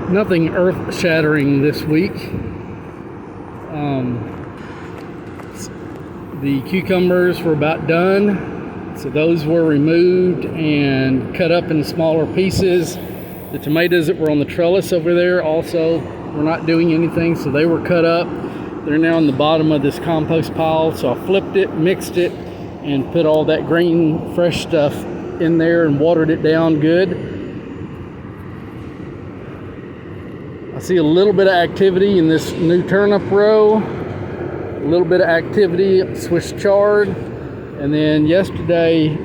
nothing earth-shattering this week. The cucumbers were about done, so those were removed and cut up in smaller pieces. The tomatoes that were on the trellis over there also were not doing anything, so they were cut up. They're now in the bottom of this compost pile, so I flipped it, mixed it, and put all that green, fresh stuff in there and watered it down good. I see a little bit of activity in this new turnip row, a little bit of activity at Swiss chard, and then yesterday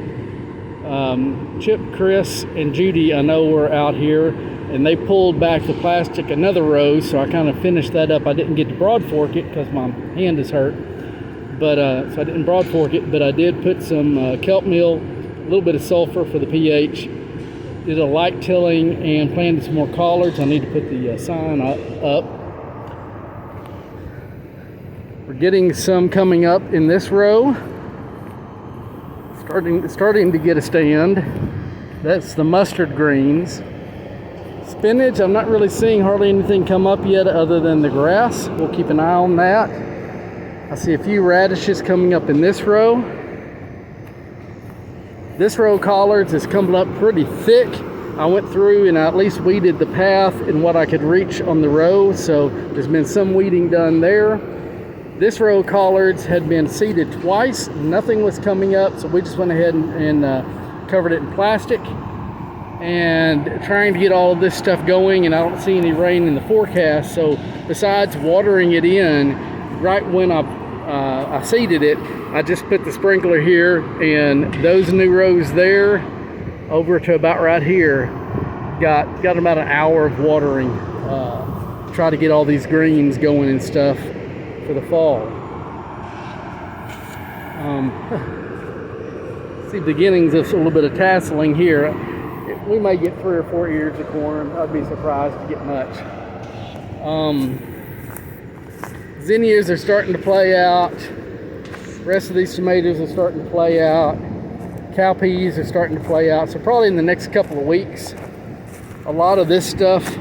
Chip, Chris, and Judy I know were out here, and they pulled back the plastic another row, so I kind of finished that up. I didn't get to broad fork it because my hand is hurt, but so I didn't broad fork it, but I did put some kelp meal, a little bit of sulfur for the pH, did a light tilling, and planted some more collards. I need to put the sign up. We're getting some coming up in this row. Starting to get a stand. That's the mustard greens. Spinach, I'm not really seeing hardly anything come up yet other than the grass. We'll keep an eye on that. I see a few radishes coming up in this row. This row of collards is coming up pretty thick. I went through and I at least weeded the path in what I could reach on the row, so there's been some weeding done there. This row of collards had been seeded twice. Nothing was coming up, so we just went ahead and covered it in plastic. And trying to get all of this stuff going, and I don't see any rain in the forecast, so besides watering it in, right when I seeded it, I just put the sprinkler here, and those new rows there, over to about right here, got about an hour of watering. Try to get all these greens going and stuff for the fall. See beginnings of a little bit of tasseling here. We may get 3 or 4 ears of corn. I'd be surprised to get much. Zinnias are starting to play out. The rest of these tomatoes are starting to play out. Cowpeas are starting to play out. So probably in the next couple of weeks, a lot of this stuff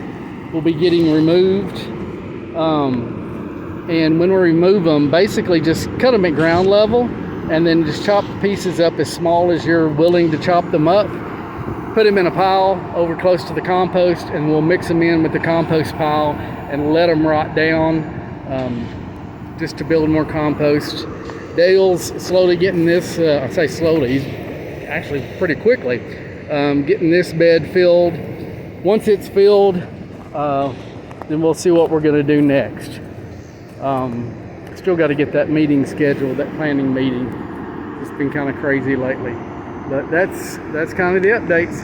will be getting removed. And when we remove them, basically just cut them at ground level and then just chop the pieces up as small as you're willing to chop them up. Put them in a pile over close to the compost, and we'll mix them in with the compost pile and let them rot down just to build more compost. Dale's slowly getting this, I say slowly, he's actually pretty quickly getting this bed filled. Once it's filled, then we'll see what we're going to do next. Still got to get that meeting scheduled, that planning meeting. It's been kind of crazy lately. But that's kind of the updates.